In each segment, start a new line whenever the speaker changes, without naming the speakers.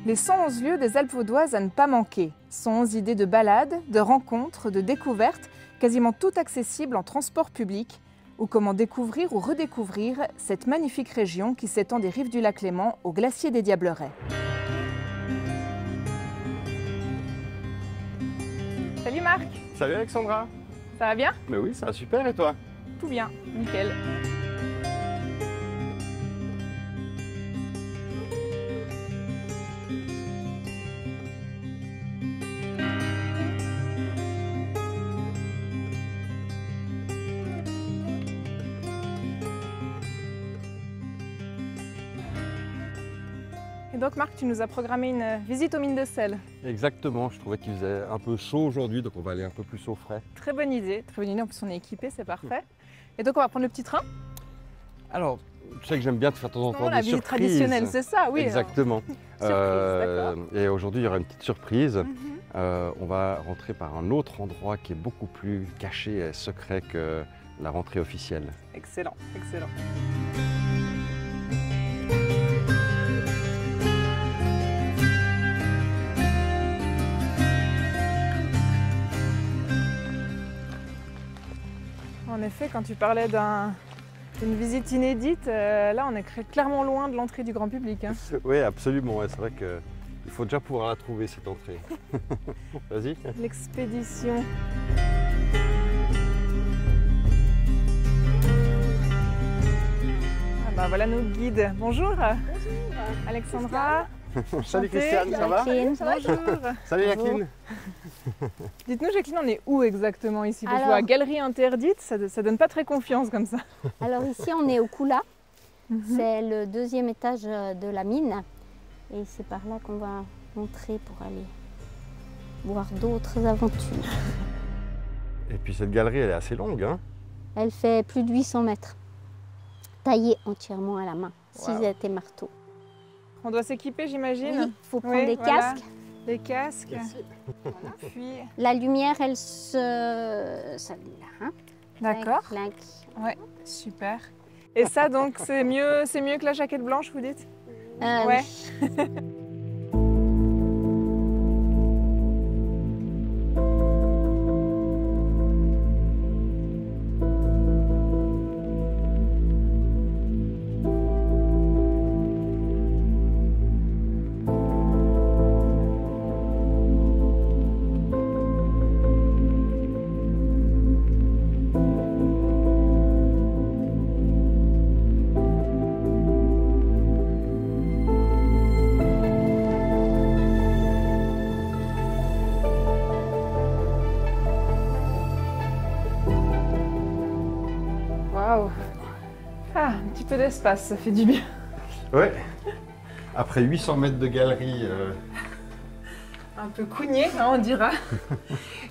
Les 111 lieux des Alpes vaudoises à ne pas manquer. 111 idées de balades, de rencontres, de découvertes, quasiment toutes accessibles en transport public, ou comment découvrir ou redécouvrir cette magnifique région qui s'étend des rives du lac Léman au glacier des Diablerets. Salut Marc!
Salut Alexandra!
Ça va bien?
Mais oui, ça va super, et toi?
Tout bien, nickel. Et donc Marc, tu nous as programmé une visite aux mines de sel.
Exactement, je trouvais qu'il faisait un peu chaud aujourd'hui, donc on va aller un peu plus au frais.
Très bonne idée, en plus on est équipé, c'est parfait. Et donc on va prendre le petit train.
Alors, je sais que j'aime bien te faire de temps en temps
la
des
visite
surprises.
traditionnelle, c'est ça, oui.
Exactement.
D'accord.
Et aujourd'hui, il y aura une petite surprise. On va rentrer par un autre endroit qui est beaucoup plus caché et secret que la rentrée officielle.
Excellent, excellent. En effet, quand tu parlais d'une visite inédite, là on est clairement loin de l'entrée du grand public. Hein.
Oui, absolument. Ouais, c'est vrai qu'il faut déjà pouvoir la trouver, cette entrée. Vas-y.
L'expédition. Ah bah voilà nos guides. Bonjour. Bonjour. Alexandra.
Salut Christiane, ça va?
Bonjour.
Salut Jacqueline.
Dites-nous Jacqueline, on est où exactement ici? Parce que je
Alors,
vois galerie interdite, ça donne pas très confiance comme ça.
Alors ici on est au Koula, c'est le deuxième étage de la mine et c'est par là qu'on va entrer pour aller voir d'autres aventures.
Et puis cette galerie, elle est assez longue, hein?
Elle fait plus de 800 mètres, taillée entièrement à la main, cisettes et marteaux.
On doit s'équiper j'imagine?
Oui, il faut prendre des casques.
Les casques. Voilà. Puis...
La lumière, elle se... s'allume là. Hein.
D'accord.
Clinc.
Ouais, super. Et ça donc c'est mieux que la jaquette blanche, vous dites? Ouais.
Oui.
Waouh. Ah, un petit peu d'espace, ça fait du bien.
Ouais. Après 800 mètres de galerie.
Un peu cougné, hein, on dira.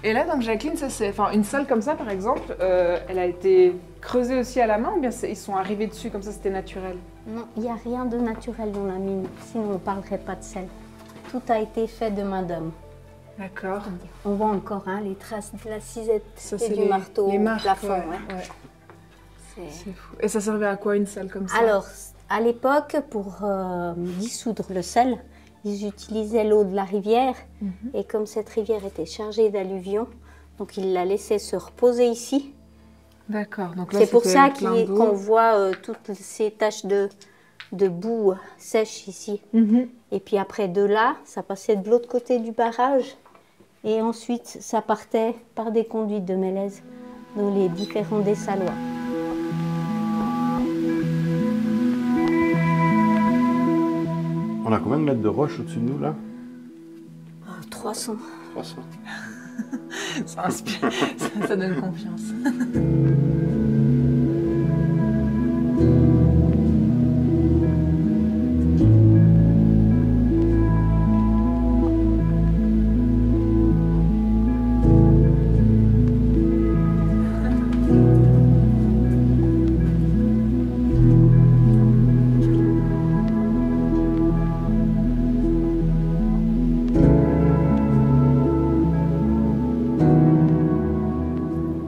Et là, donc Jacqueline, ça c'est, enfin, une salle comme ça, par exemple, elle a été creusée aussi à la main ou bien ils sont arrivés dessus comme ça, c'était naturel?
Non, il n'y a rien de naturel dans la mine, sinon on ne parlerait pas de sel. Tout a été fait de main d'homme.
D'accord.
On voit encore hein, les traces de la cisette
Ça,
et
c'est
du marteau
les
au
marques,
plafond.
ouais,
Ouais.
ouais.
C'est-
C'est fou. Et ça servait à quoi une salle comme ça?
Alors, à l'époque, pour dissoudre le sel, ils utilisaient l'eau de la rivière. Et comme cette rivière était chargée d'alluvions, donc ils la laissaient se reposer ici.
D'accord. Donc là,
C'est pour
c'était
ça
plein d'eau.
qu'on voit toutes ces taches de boue sèche ici. Et puis après de là, ça passait de l'autre côté du barrage. Et ensuite, ça partait par des conduites de mélèze dans les différents dessaloirs.
On a combien de mètres de roche au-dessus de nous là?
300.
300.
Ça inspire, ça donne confiance.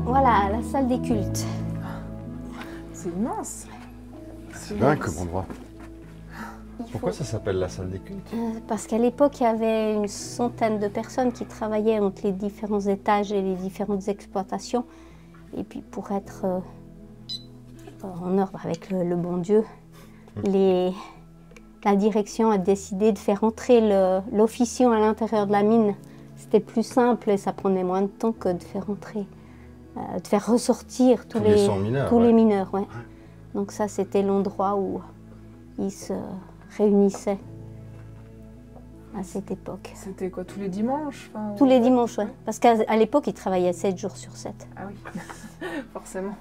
Voilà, la salle des cultes.
C'est immense.
C'est dingue comme endroit.
Il
Pourquoi ça s'appelle la salle des cultes?
Parce qu'à l'époque, il y avait une centaine de personnes qui travaillaient entre les différents étages et les différentes exploitations. Et puis pour être en ordre avec le bon Dieu, la direction a décidé de faire entrer l'officiant à l'intérieur de la mine. C'était plus simple et ça prenait moins de temps que de faire entrer, de faire ressortir tous les mineurs. Ouais. Donc ça, c'était l'endroit où ils se réunissaient à cette époque.
C'était quoi, tous les dimanches?
Tous les dimanches, oui. Parce qu'à l'époque, ils travaillaient 7 jours sur 7.
Ah oui, forcément.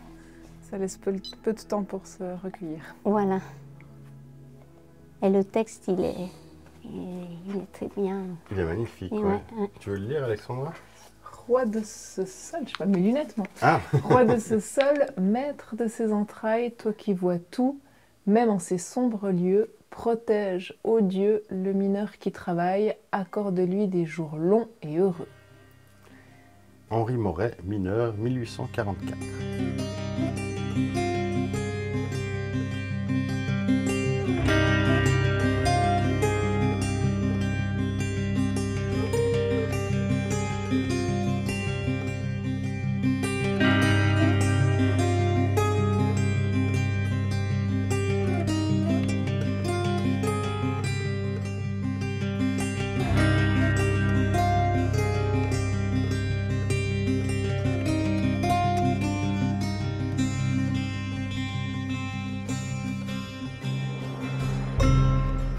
Ça laisse peu de temps pour se recueillir.
Voilà. Et le texte, il est très bien.
Il est magnifique, ouais.
Ouais.
Tu veux le lire, Alexandra?
Roi de ce sol, je sais pas, mes lunettes, moi.
Ah.
Roi de ce sol, maître de ses entrailles, toi qui vois tout, même en ces sombres lieux, protège, ô Dieu, le mineur qui travaille, accorde-lui des jours longs et heureux.
Henri Moret, mineur, 1844.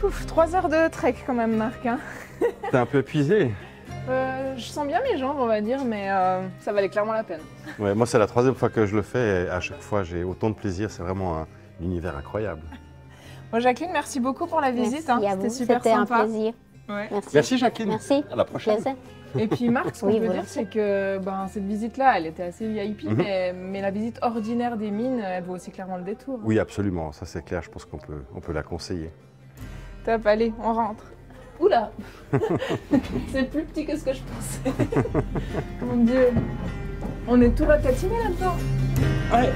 Ouf, 3 heures de trek quand même, Marc. Hein.
T'es un peu épuisé?
Je sens bien mes jambes, on va dire, mais ça valait clairement la peine.
Ouais, moi, c'est la 3e fois que je le fais et à chaque fois, j'ai autant de plaisir. C'est vraiment un univers incroyable.
Bon, Jacqueline, merci beaucoup pour la visite.
Merci à vous.
C'était super
sympa.
C'était
un plaisir.
Ouais.
Merci, Jacqueline.
Merci.
À la prochaine.
Plaisir.
Et puis Marc, ce qu'on
Oui,
peut
voilà.
dire, c'est que cette visite-là, elle était assez VIP, mais la visite ordinaire des mines, elle vaut aussi clairement le détour.
Oui, absolument. Ça, c'est clair. Je pense qu'on peut la conseiller.
Top, allez, on rentre. Oula. C'est plus petit que ce que je pensais. Mon Dieu. On est tout ratatiné là-dedans.
Ouais.